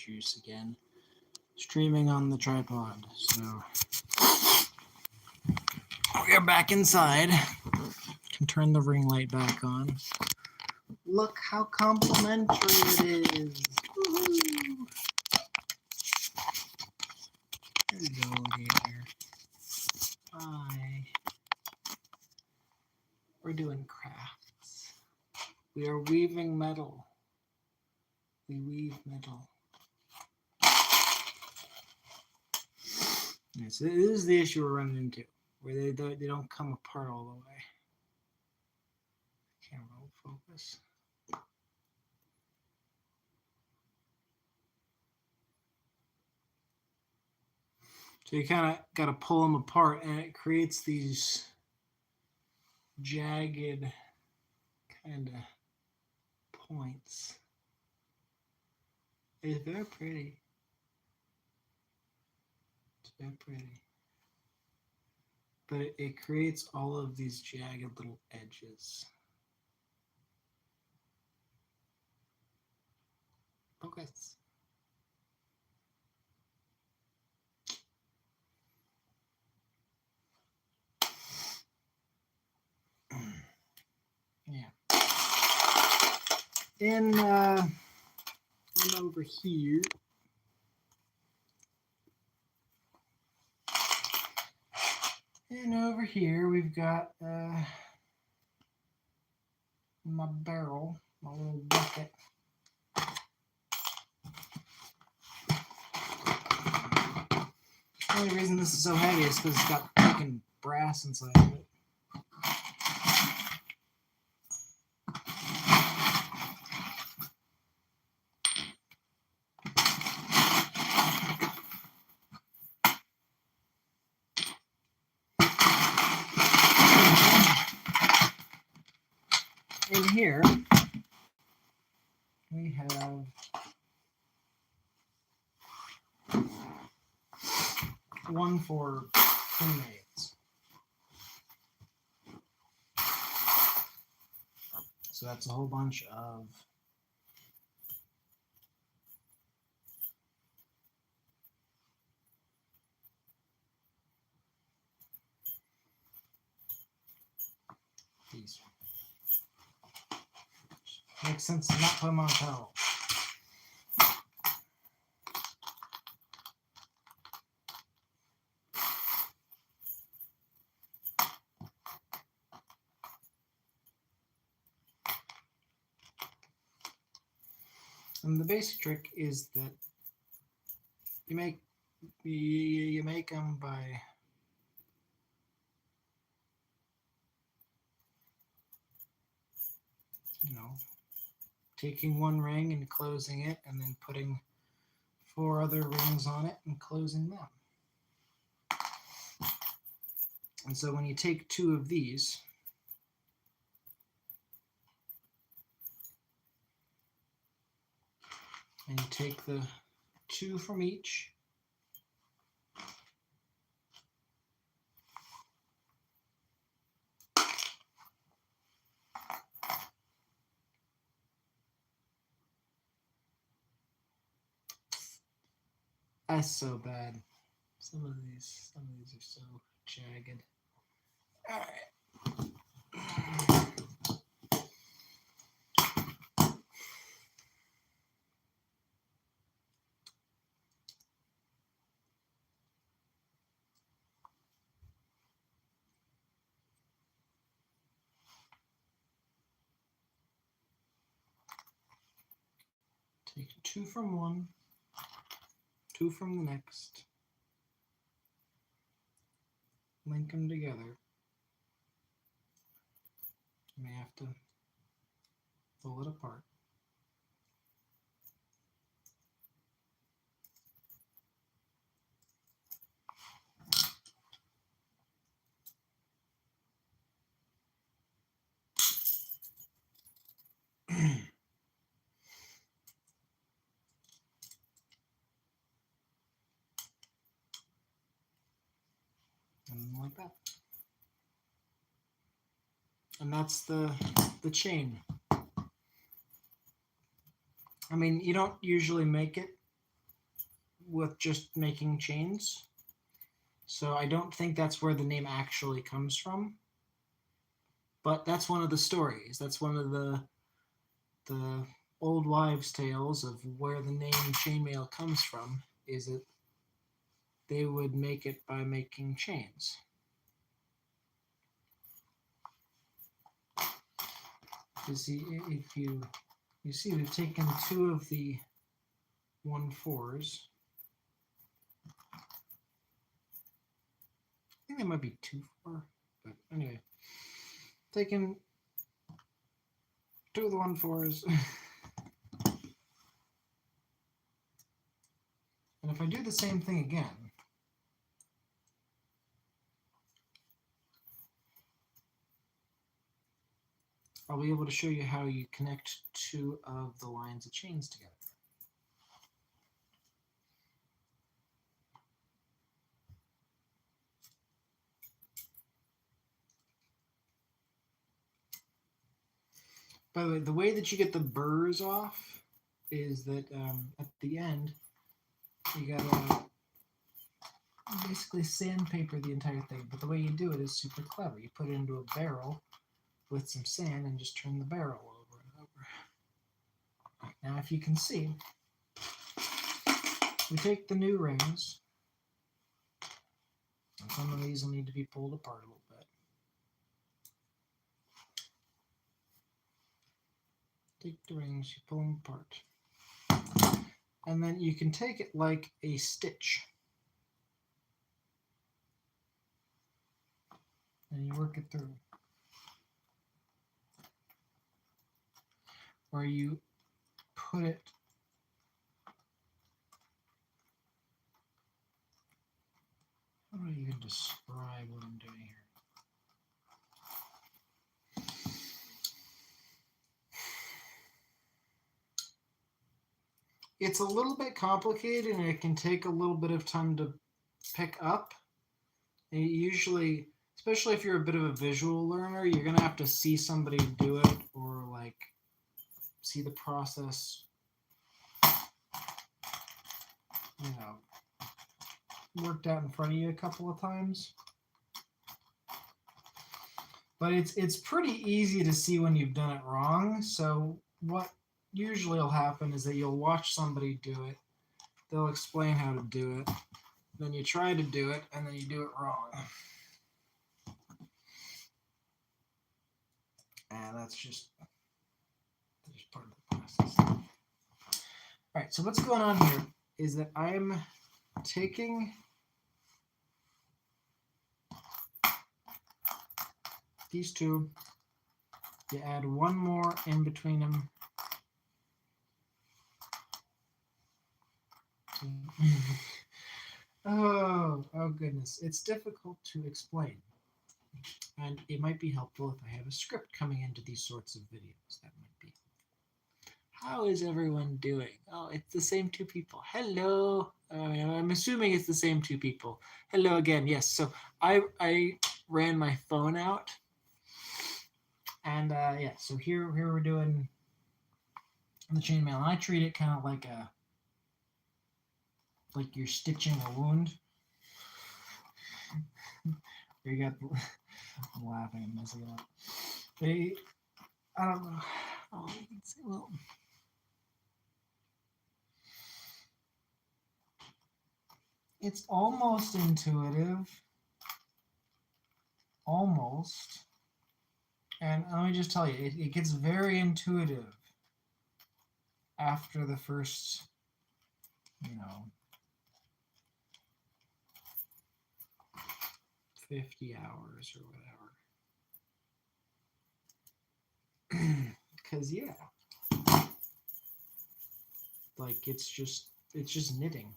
juice again. Streaming on the tripod. So we are back inside. Can turn the ring light back on. Look how complimentary it is. Woohoo! Hello there. Hi. We're doing crafts. We are weaving metal. We weave metal. Yeah, so this is the issue we're running into, where they don't come apart all the way. Camera will focus. So you kind of got to pull them apart, and it creates these jagged kind of points. It's very pretty. It's very pretty. But it creates all of these jagged little edges. Focus. Yeah. And over here. And over here we've got my barrel, my little bucket. The only reason this is so heavy is because it's got freaking brass inside of it. In here, we have one for crewmates. So that's a whole bunch of these. Makes sense to not put them on a towel. And the basic trick is that you make them by taking one ring and closing it, and then putting 4 other rings on it and closing them. And so when you take 2 of these, and you take the 2 from each, that's so bad. Some of these are so jagged. All right. Take 2 from one, 2 from the next, link them together. You may have to pull it apart. And like that. And that's the chain. I mean, you don't usually make it with just making chains. So I don't think that's where the name actually comes from. But that's one of the stories. That's one of the old wives' tales of where the name chainmail comes from, is that they would make it by making chains. You see, if you see, we've taken 2 of the 1/4s. I think they might be 2/4, but anyway, taking 2 of the 1/4s. And if I do the same thing again, I'll be able to show you how you connect 2 of the lines of chains together. By the way, the way that you get the burrs off is that at the end, you gotta basically sandpaper the entire thing. But the way you do it is super clever. You put it into a barrel with some sand and just turn the barrel over and over. Right, now, if you can see, we take the new rings, and some of these will need to be pulled apart a little bit. Take the rings, you pull them apart. And then you can take it like a stitch. And you work it through. Where you put it how do I even describe what I'm doing here? It's a little bit complicated and it can take a little bit of time to pick up. And usually, especially if you're a bit of a visual learner, you're going to have to see somebody do it or like see the process, you know, worked out in front of you a couple of times. But it's pretty easy to see when you've done it wrong. So what usually will happen is that you'll watch somebody do it. They'll explain how to do it. Then you try to do it, and then you do it wrong. And that's just part of the process. All right, so what's going on here is that I'm taking these 2, you add 1 more in between them. Oh goodness, it's difficult to explain. And it might be helpful if I have a script coming into these sorts of videos. That might be. How is everyone doing? Oh, it's the same 2 people. Hello. I'm assuming it's the same 2 people. Hello again. Yes. So I ran my phone out, and yeah. So here we're doing the chainmail, and I treat it kind of like you're stitching a wound. You got. I'm laughing and messing it up. I don't know. Oh, you can say, well. It's almost intuitive. Almost. And let me just tell you, it gets very intuitive after the first, 50 hours or whatever. Because, yeah. Like, it's just knitting.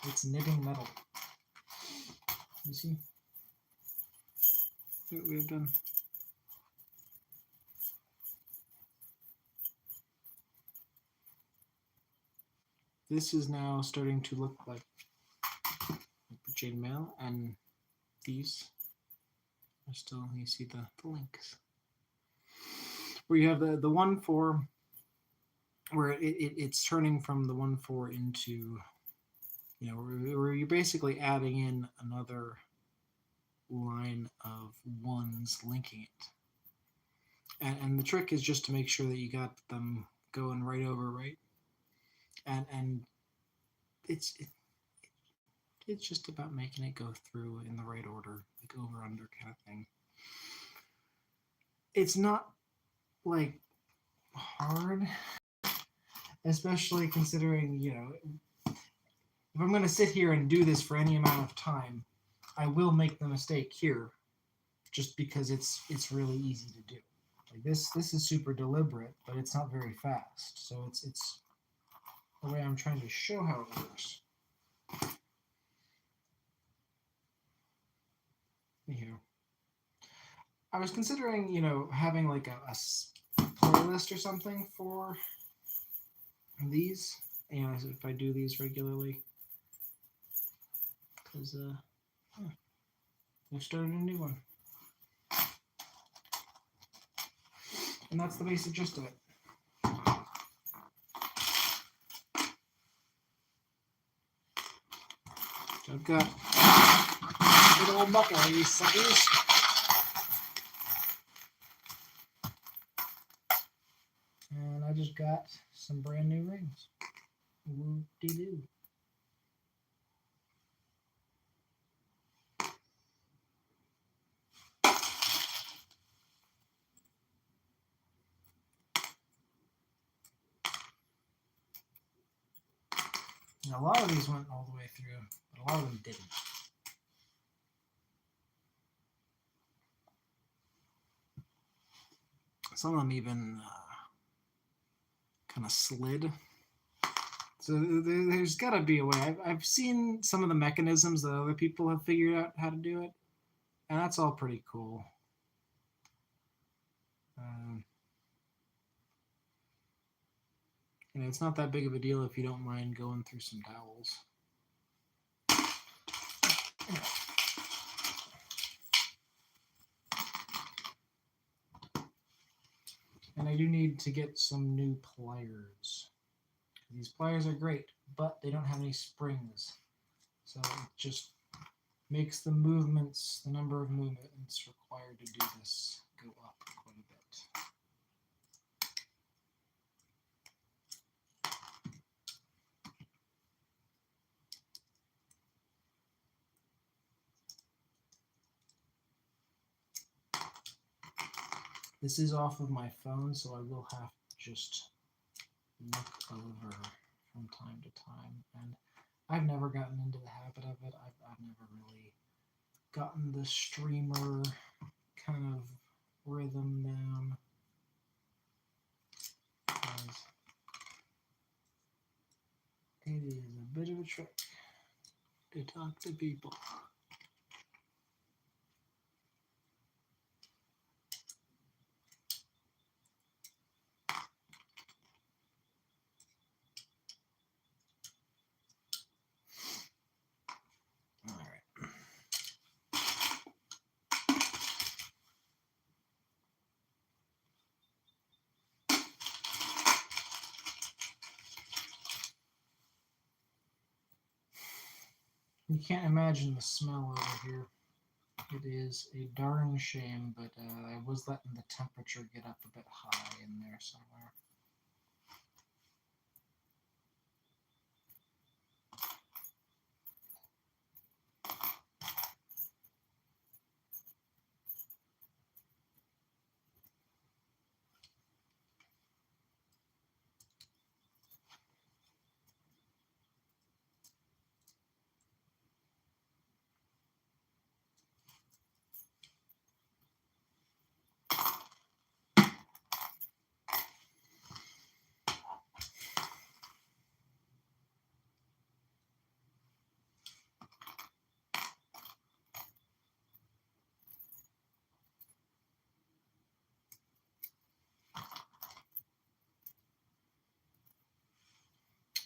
It's knitting metal. You see what we've done? This is now starting to look like the chainmail, and these are still, you see the links. Where you have the 1/4, where it's turning from the 1/4 into You know, where you're basically adding in another line of ones linking it. And the trick is just to make sure that you got them going right over right. And it's just about making it go through in the right order, like over under kind of thing. It's not like hard, especially considering, you know, if I'm going to sit here and do this for any amount of time, I will make the mistake here just because it's really easy to do. Like this is super deliberate, but it's not very fast. So it's the way I'm trying to show how it works. Here. I was considering, you know, having like a playlist or something for these. You know, if I do these regularly, because we've started a new one, and that's the basic gist of it. So I've got good old bucket of these suckers. And I just got some brand new rings. Whoop-de-doo. Now, a lot of these went all the way through, but a lot of them didn't. Some of them even kind of slid. So there's got to be a way. I've seen some of the mechanisms that other people have figured out how to do it, and that's all pretty cool. You know, it's not that big of a deal if you don't mind going through some dowels. And I do need to get some new pliers. These pliers are great, but they don't have any springs. So it just makes the movements, the number of movements required to do this, go up quite a bit. This is off of my phone, so I will have to just look over from time to time. And I've never gotten into the habit of it. I've never really gotten the streamer kind of rhythm down. It is a bit of a trick to talk to people. You can't imagine the smell over here. It is a darn shame, but I was letting the temperature get up a bit high in there somewhere.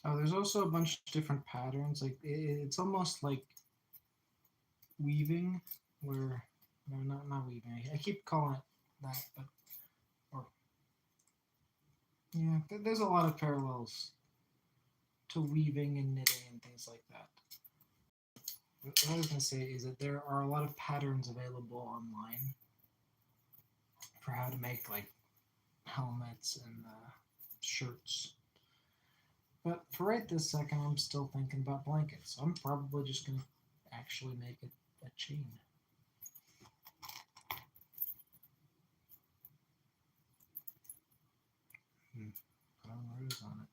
Oh, there's also a bunch of different patterns. Like it's almost like weaving, where no, not weaving. I keep calling it that, but or yeah, there's a lot of parallels to weaving and knitting and things like that. What I was going to say is that there are a lot of patterns available online for how to make like helmets and shirts. But for right this second, I'm still thinking about blankets. So I'm probably just going to actually make a chain. Put on rows on it.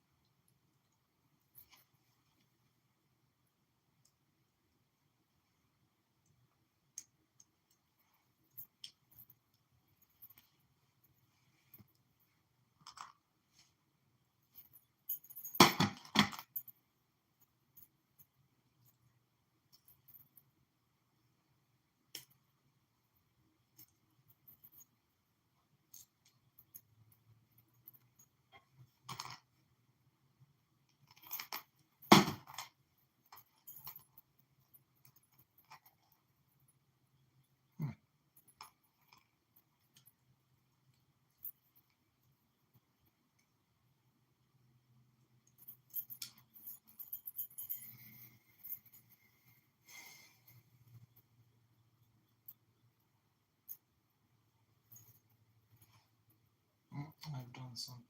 I've done something.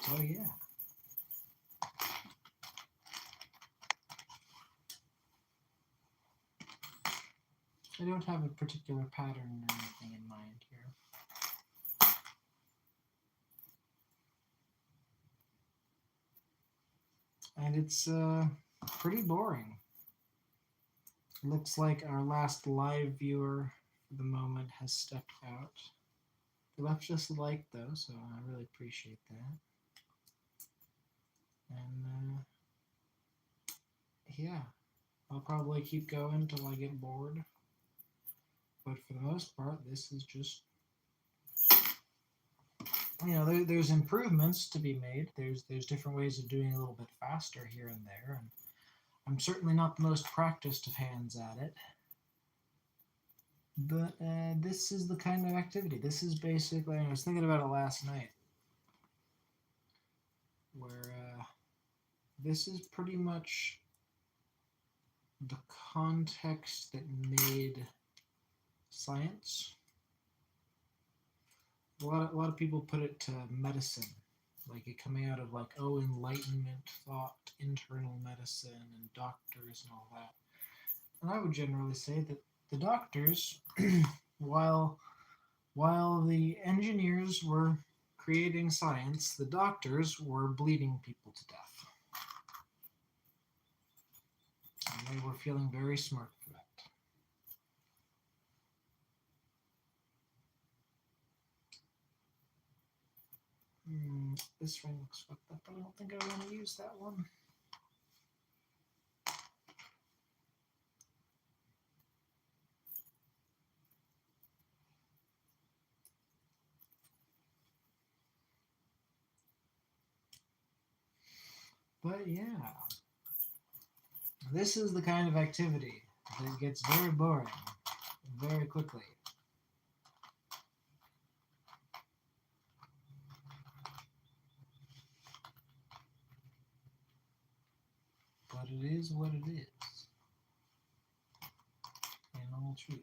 So yeah. I don't have a particular pattern or anything in mind here. And it's pretty boring. It looks like our last live viewer for the moment has stepped out. They left us a like though, so I really appreciate that. And yeah, I'll probably keep going until I get bored. But for the most part, this is just, you know, there's improvements to be made. There's different ways of doing it a little bit faster here and there. And I'm certainly not the most practiced of hands at it. But this is the kind of activity. This is basically, I was thinking about it last night, where this is pretty much the context that made science. A lot of people put it to medicine, like it coming out of like, oh, enlightenment thought, internal medicine, and doctors and all that. And I would generally say that the doctors, while the engineers were creating science, the doctors were bleeding people to death. And they were feeling very smart for that. This ring looks fucked up, but I don't think I want to use that one. But yeah, this is the kind of activity that gets very boring very quickly. But it is what it is, in all truth.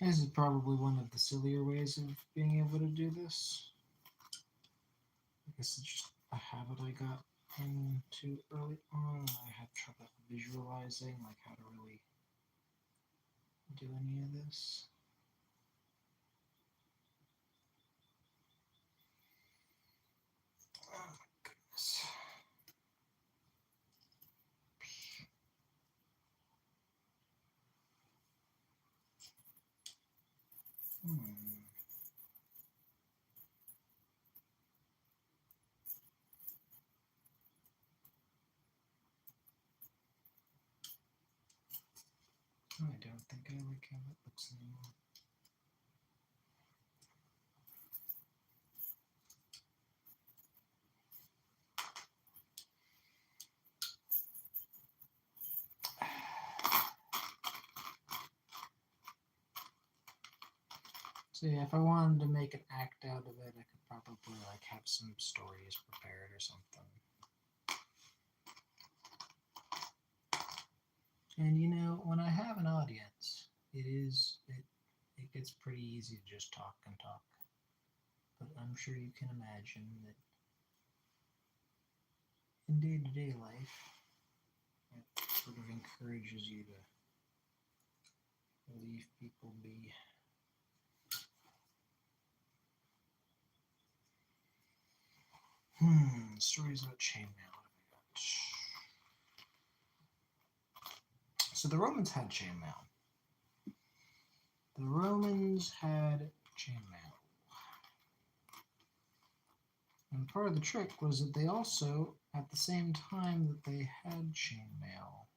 This is probably one of the sillier ways of being able to do this. I guess it's just a habit I got into early on. I had trouble visualizing like how to really do any of this. Oh my goodness. I don't think I like how that looks anymore. So yeah, if I wanted to make an act out of it, I could probably like have some stories prepared or something. And you know, when I have an audience, it gets pretty easy to just talk and talk. But I'm sure you can imagine that in day-to-day life, it sort of encourages you to leave people be. Stories about chainmail. What have I got? So the Romans had chainmail. The Romans had chainmail. And part of the trick was that they also, at the same time that they had chainmail,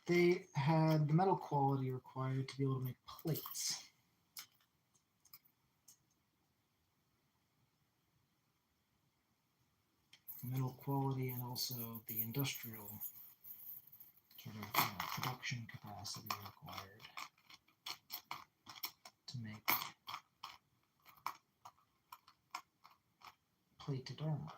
they had the metal quality required to be able to make plates. Metal quality and also the industrial sort of production capacity required to make plated armor.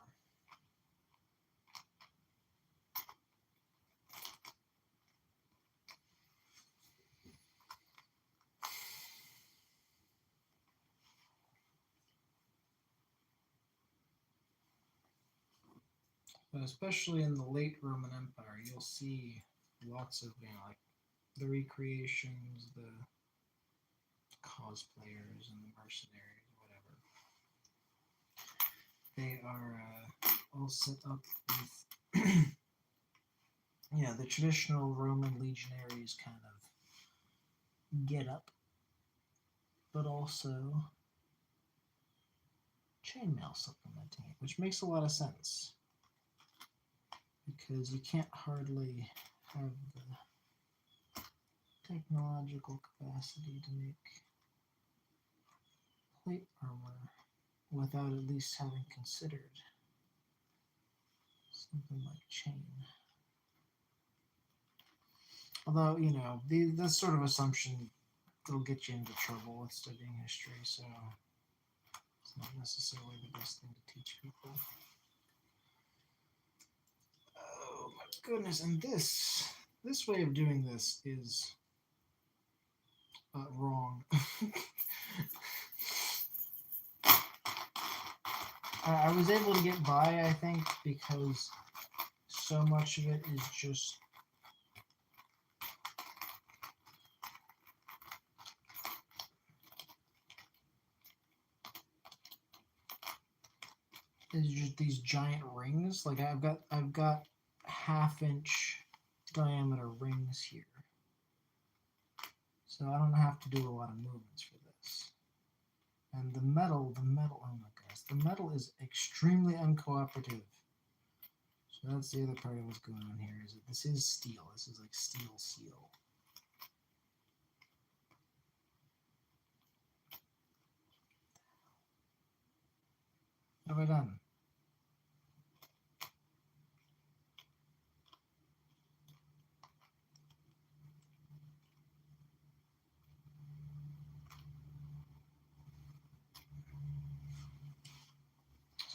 But especially in the late Roman Empire, you'll see lots of, like the recreations, the cosplayers, and the mercenaries, whatever. They are all set up with, the traditional Roman legionaries kind of get up, but also chainmail supplementing it, which makes a lot of sense. Because you can't hardly have the technological capacity to make plate armor without at least having considered something like chain. Although, this sort of assumption will get you into trouble with studying history, so it's not necessarily the best thing to teach people. Oh my goodness, and this way of doing this is wrong. I was able to get by, I think, because so much of it is just these giant rings. Like I've got half-inch diameter rings here, so I don't have to do a lot of movements for this. And the metal, oh my goodness, the metal is extremely uncooperative. So that's the other part of what's going on here, is that this is steel. This is like steel. What have I done?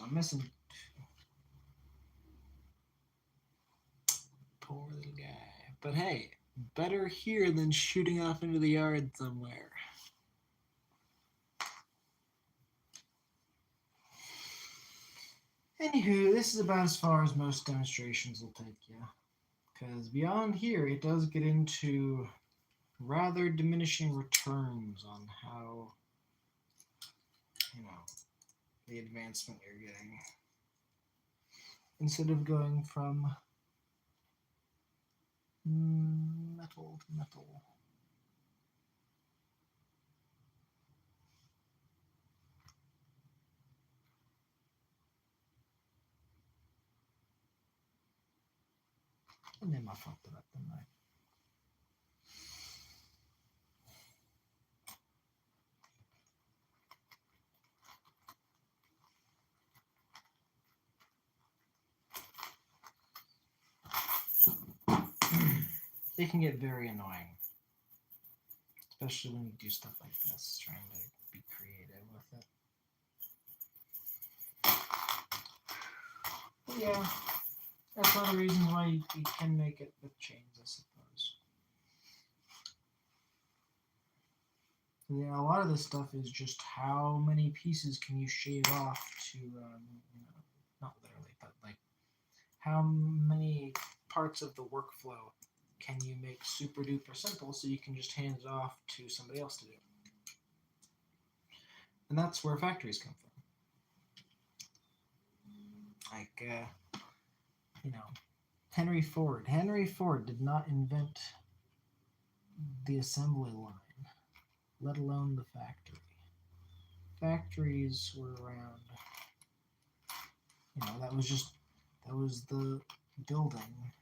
So I'm missing 2. Poor little guy. But hey, better here than shooting off into the yard somewhere. Anywho, this is about as far as most demonstrations will take you. Because beyond here, it does get into rather diminishing returns on how, the advancement you're getting. Instead of going from metal to metal. And then I fucked it up, didn't I? It can get very annoying, especially when you do stuff like this, trying to be creative with it. But yeah, that's one of the reasons why you can make it with chains, I suppose. Yeah, a lot of this stuff is just how many pieces can you shave off to, not literally, but like how many parts of the workflow can you make super duper simple so you can just hand it off to somebody else to do. And that's where factories come from. Like, Henry Ford. Henry Ford did not invent the assembly line, let alone the factory. Factories were around. That was the building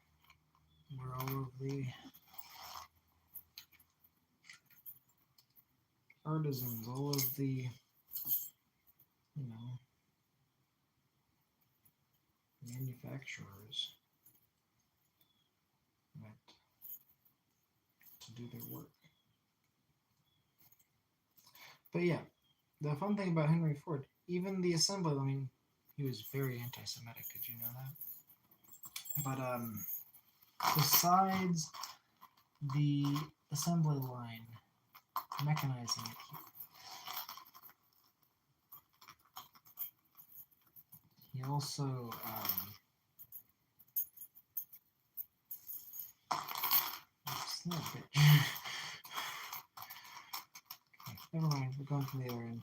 where all of the artisans, all of the, manufacturers went to do their work. But yeah, the fun thing about Henry Ford, even the assembly, he was very anti-Semitic, did you know that? But besides the assembly line, mechanizing it, he also son of a bitch. Okay, never mind, we're going from the other end.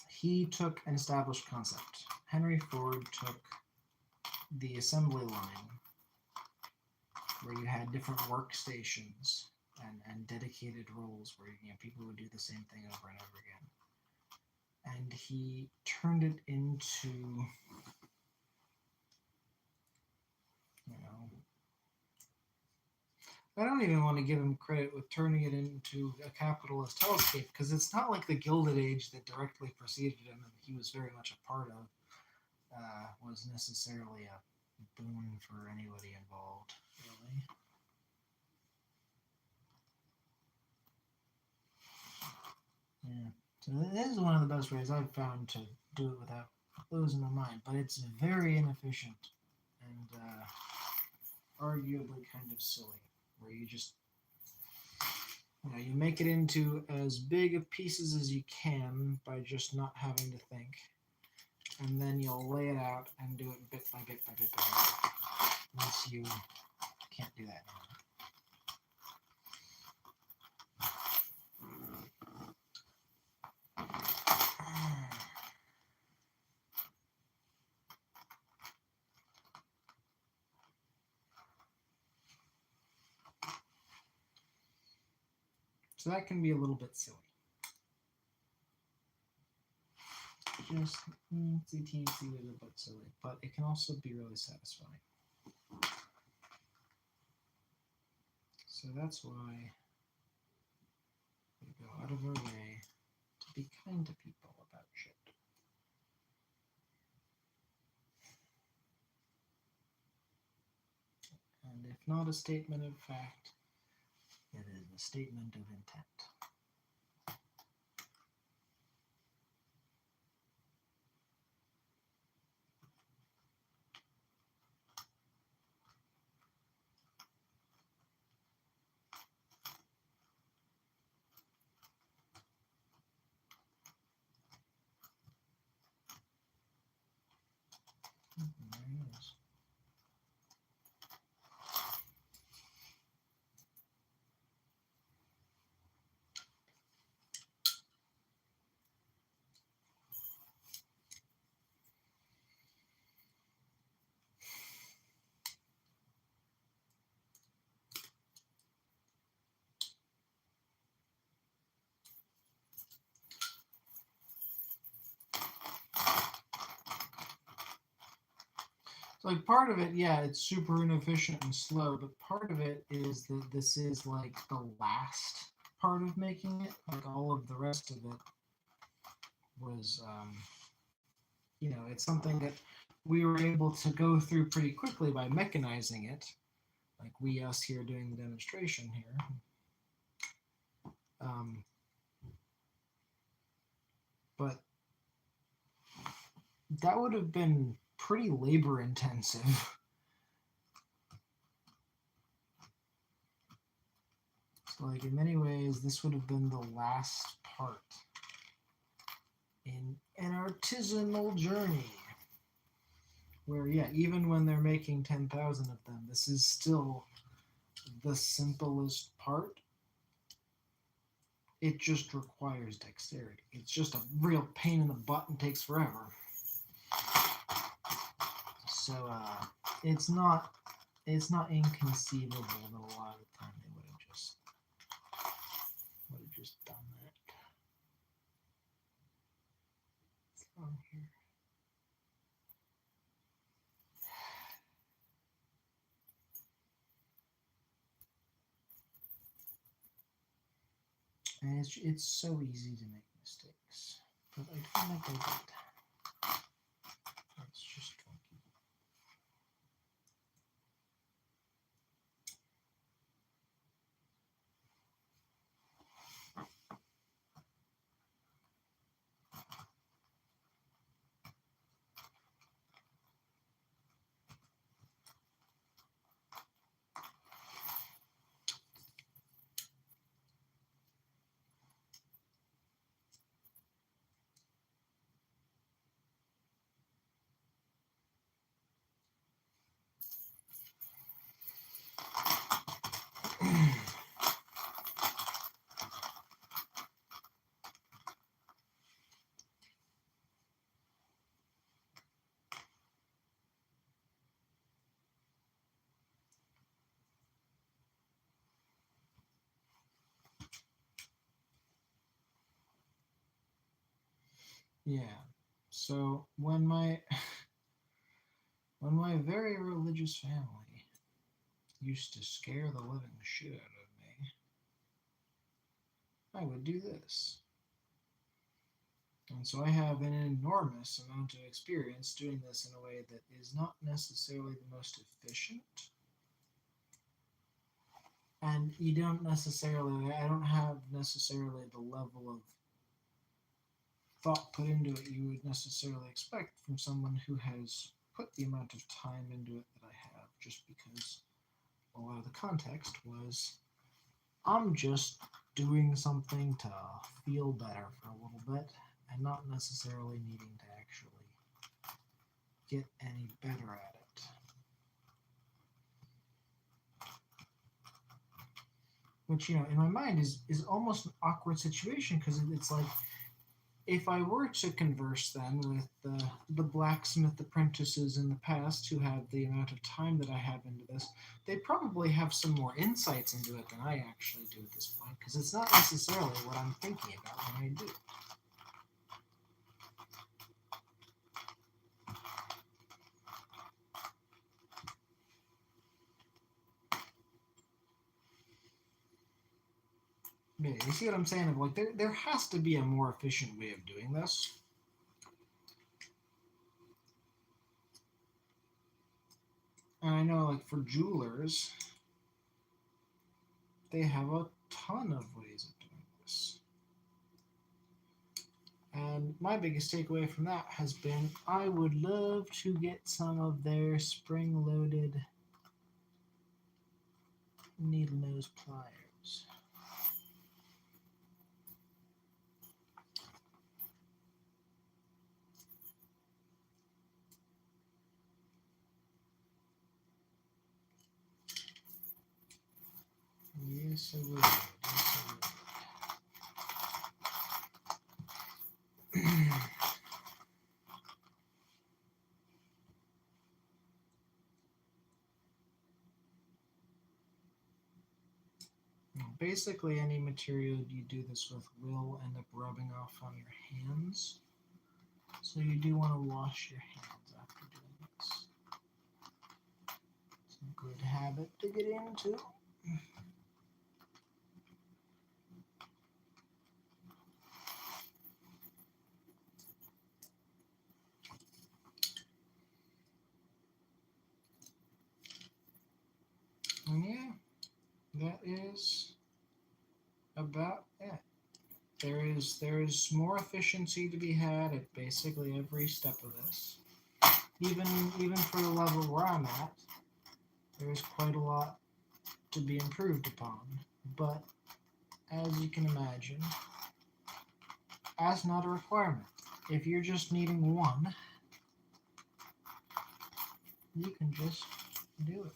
He took an established concept. Henry Ford took the assembly line, where you had different workstations and dedicated roles where people would do the same thing over and over again. And he turned it into, I don't even want to give him credit with turning it into a capitalist hellscape, because it's not like the Gilded Age that directly preceded him and he was very much a part of was necessarily a boon for anybody involved, really. Yeah. So this is one of the best ways I've found to do it without losing my mind, but it's very inefficient and arguably kind of silly, where you just, you make it into as big of pieces as you can by just not having to think, and then you'll lay it out and do it bit by bit by bit by bit, unless you can't do that anymore. So that can be a little bit silly. Just CTC is a bit silly, but it can also be really satisfying. So that's why we go out of our way to be kind to people about shit. And if not a statement of fact, it a statement of intent. There he is. Like part of it, yeah, it's super inefficient and slow, but part of it is that this is like the last part of making it. Like all of the rest of it was, it's something that we were able to go through pretty quickly by mechanizing it. Like us here doing the demonstration here. But that would have been pretty labor intensive. So like in many ways, this would have been the last part in an artisanal journey. Where, yeah, even when they're making 10,000 of them, this is still the simplest part. It just requires dexterity. It's just a real pain in the butt and takes forever. So it's not inconceivable that a lot of the time they would have just done that. What's wrong here? And it's so easy to make mistakes, but I don't think I did. It's just funky. Yeah. So when my very religious family used to scare the living shit out of me, I would do this. And so I have an enormous amount of experience doing this in a way that is not necessarily the most efficient. And I don't have necessarily the level of thought put into it you would necessarily expect from someone who has put the amount of time into it that I have, just because a lot of the context was I'm just doing something to feel better for a little bit and not necessarily needing to actually get any better at it. Which, in my mind is almost an awkward situation, because it's like, if I were to converse then with the blacksmith apprentices in the past who have the amount of time that I have into this, they probably have some more insights into it than I actually do at this point, because it's not necessarily what I'm thinking about when I do. Yeah, you see what I'm saying? Of like, there has to be a more efficient way of doing this. And I know, like, for jewelers, they have a ton of ways of doing this. And my biggest takeaway from that has been I would love to get some of their spring-loaded needle nose pliers. Yes, I would. Yes, I would. Basically, any material you do this with will end up rubbing off on your hands. So you do want to wash your hands after doing this. It's a good habit to get into. And yeah, that is about it. There is more efficiency to be had at basically every step of this. Even for the level where I'm at, there's quite a lot to be improved upon. But as you can imagine, that's not a requirement. If you're just needing one, you can just do it.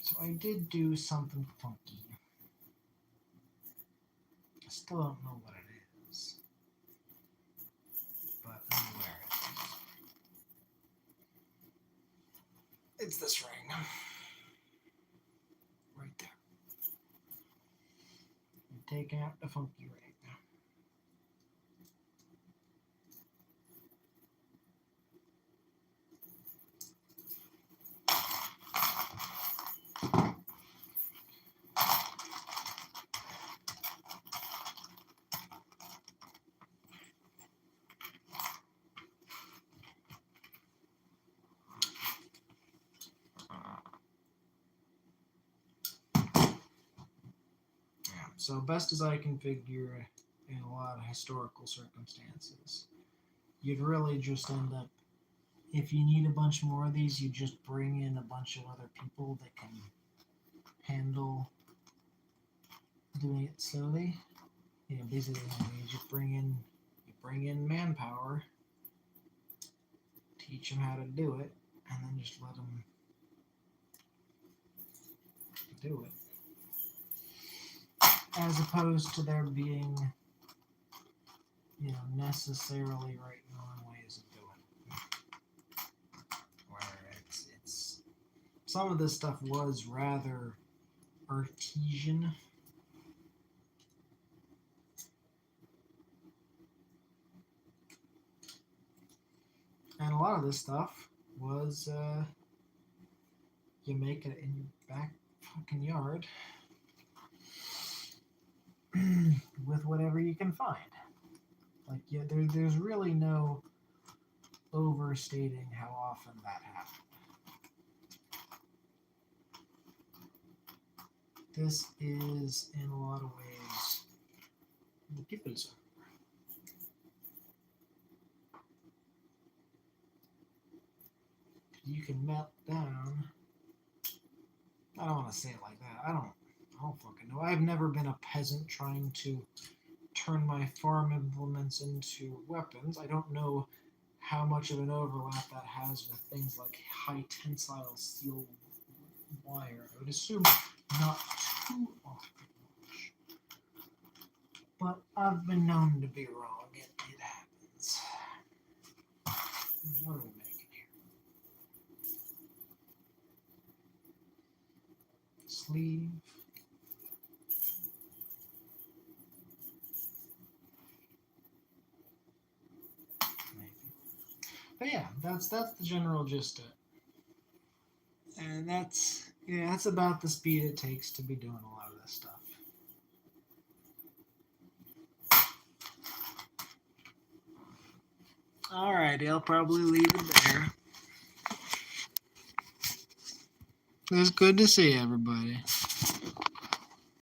So I did do something funky. I still don't know what it is, but I'm aware it is. It's this ring. Right there. I'm taking out the funky ring. So best as I can figure, in a lot of historical circumstances, you'd really just end up, if you need a bunch more of these, you just bring in a bunch of other people that can handle doing it slowly. You know, basically, you just bring in manpower, teach them how to do it, and then just let them do it. As opposed to there being, necessarily right and wrong ways of doing it. Where it's some of this stuff was rather artesian. And a lot of this stuff was you make it in your back fucking yard with whatever you can find. Like, yeah, there's really no overstating how often that happened. This is, in a lot of ways, the people's. You can melt down. I don't want to say it like that. I don't fucking know. I've never been a peasant trying to turn my farm implements into weapons. I don't know how much of an overlap that has with things like high tensile steel wire. I would assume not too often much. But I've been known to be wrong. It happens. What are we making here? Sleeve. But yeah, that's the general gist of it. And that's about the speed it takes to be doing a lot of this stuff. Alrighty, I'll probably leave it there. It's good to see everybody.